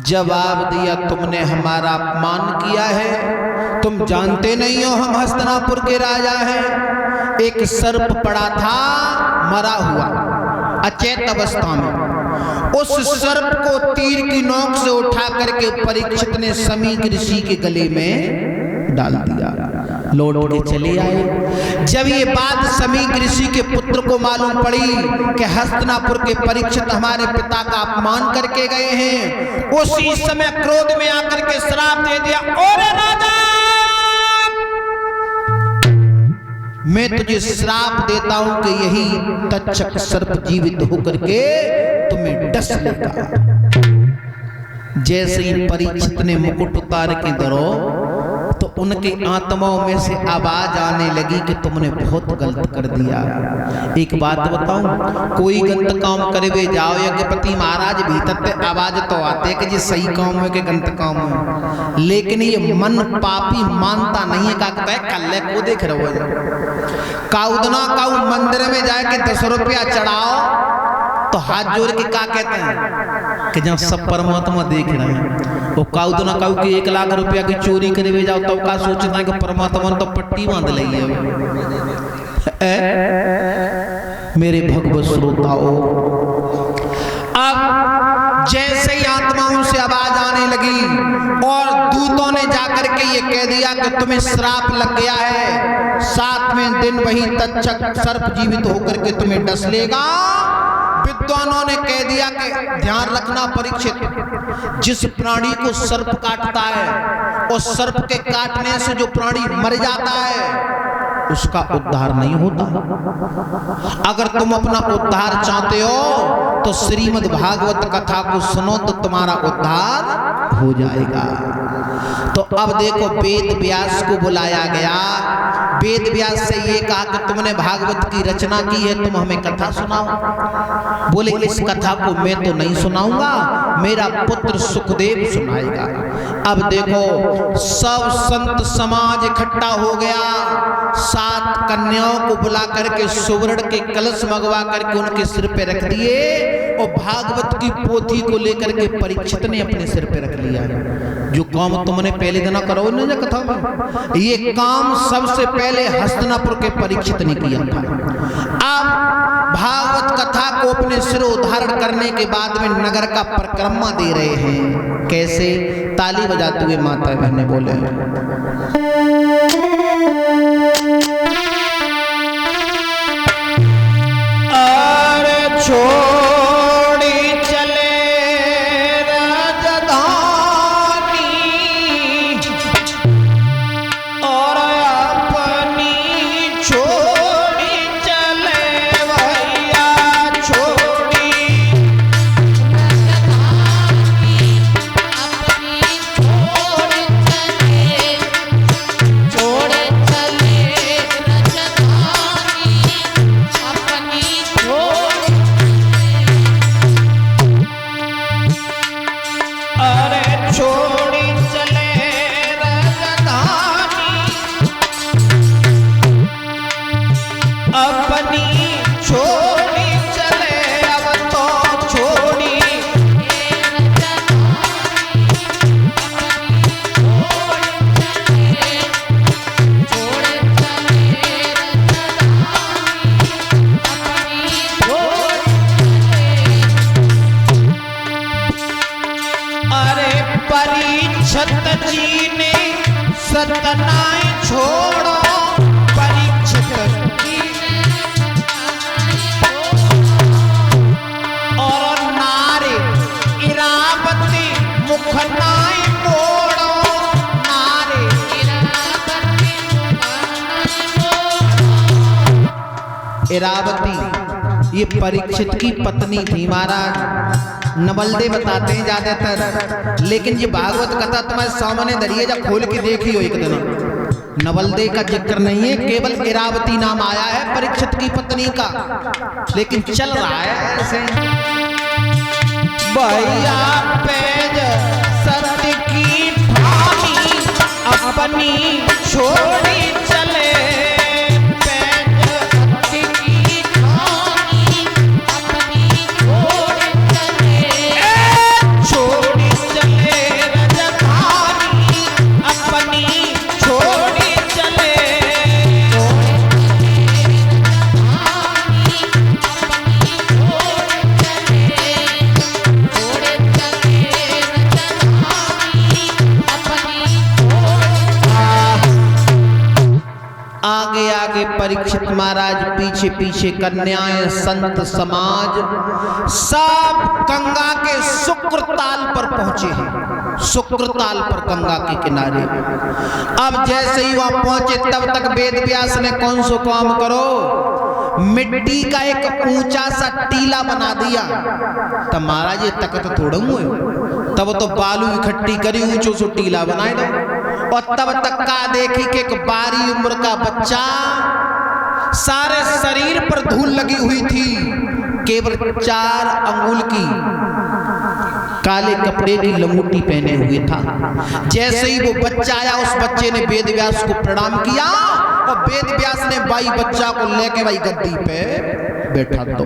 जवाब दिया, तुमने हमारा अपमान किया है, तुम जानते नहीं हो हम हस्तिनापुर के राजा हैं। एक सर्प पड़ा था मरा हुआ अचेत अवस्था में, उस सर्प को तीर की नोक से उठा करके परीक्षित ने समीक ऋषि के गले में डाल दिया। लौट के चले आए। जब ये बात समीक ऋषि के पुत्र को मालूम पड़ी कि हस्तिनापुर के परीक्षित हमारे पिता का अपमान करके गए हैं, उसी समय क्रोध में आकर के श्राप दे दिया, ओरे राजा मैं तुझे श्राप देता हूं कि यही तक्षक सर्प जीवित होकर के तुम्हें डस लेगा। जैसे ही परीक्षित ने मुकुट उतार के धरो तो उनकी आत्माओं में से आवाज आने लगी कि तुमने बहुत गलत कर दिया। एक बात बताऊं, कोई गलत काम करे वे जाओ यज्ञपति महाराज भीतर से आवाज तो आते कि जी सही काम है कि गलत काम है, लेकिन ये मन पापी मानता नहीं है। कहता है कल्ले को देख रहे हो काउदना काउ मंदिर में जाके 10 रुपया चढ़ाओ तो हाथ जोड़ के क्या कहते हैं कि जब सब परमात्मा देख रहे हैं, वो काउ तो ना काउ की 1 लाख रुपया की चोरी करे हुए जाओ तो क्या सोचता है कि परमात्मा तो पट्टी बांध ली है। मेरे भगवत श्रोताओं, अब जैसे ही आत्माओं से आवाज आने लगी और दूतों ने जाकर के ये कह दिया कि तुम्हें श्राप लग गया है, 7वें दिन वही तक्षक सर्प जीवित होकर के तुम्हें डस लेगा। विद्वानों ने कह दिया कि ध्यान रखना परीक्षित, जिस प्राणी को सर्प काटता है उस सर्प के काटने से जो प्राणी मर जाता है उसका उद्धार नहीं होता। अगर तुम अपना उद्धार चाहते हो तो श्रीमद् भागवत कथा को सुनो तो तुम्हारा उद्धार हो जाएगा। तो अब देखो वेद व्यास को बुलाया गया। वेद व्यास से ये कहा कि तुमने भागवत की रचना की है, तुम हमें कथा सुनाओ। बोले इस कथा को मैं तो नहीं सुनाऊंगा, मेरा पुत्र सुखदेव सुनाएगा। अब देखो सब संत समाज इकट्ठा हो गया, 7 कन्याओं को बुला करके सुवर्ण के कलश मंगवा करके उनके सिर पे रख दिए और भागवत की पोथी को लेकर के परीक्षित ने अपने सिर पे रख लिया। जो काम तुमने पहले दिन करो ना जो कथा में, ये काम सबसे पहले हस्तिनापुर के परीक्षित ने किया था। अब भागवत कथा को अपने सिर धारण करने के बाद में नगर का परिक्रमा दे रहे हैं। कैसे? ताली बजाते हुए माता बहने बोले, अरे छोड़ी चले राजधानी और अपनी छोड़ी चले भैया छोड़ी परीक्षित जी ने सतनाई छोड़ो, परीक्षित जी और नारे इरावती मुखनाई मोड़ो, नारे इरावती ये परीक्षित की पत्नी थी महाराज। नवलदे बताते हैं ज्यादातर, लेकिन ये भागवत कथा तुम्हारे सामने धरिए, जब खोल के देखी हो एक दिन, नवलदे का जिक्र नहीं है, केवल इरावती नाम आया है परीक्षित की पत्नी का, लेकिन चल रहा है ऐसे। भैया पेज सत्य की ठानी अपनी छोड़ी चले, आगे आगे परीक्षित महाराज, पीछे पीछे कन्याएं, संत समाज सब गंगा के शुक्रताल पर पहुंचे हैं। शुक्रताल पर गंगा के किनारे अब जैसे ही वहां पहुंचे तब तक वेद व्यास ने कौन सो काम करो, मिट्टी का एक ऊंचा सा टीला बना दिया। तब महाराज ये तकत थोड़ा हुए, तब तो बालू इकट्ठी करी ऊंचो सो टीला बनाए दो। और तब तक का देखी कि एक बारी उम्र का बच्चा, सारे शरीर पर धूल लगी हुई थी, केवल 4 अंगुल की काले कपड़े की लंगोटी पहने हुए था। जैसे ही वो बच्चा आया, उस बच्चे ने वेद व्यास को प्रणाम किया और वेद व्यास ने भाई बच्चा को लेके भाई गद्दी पे बैठा दो।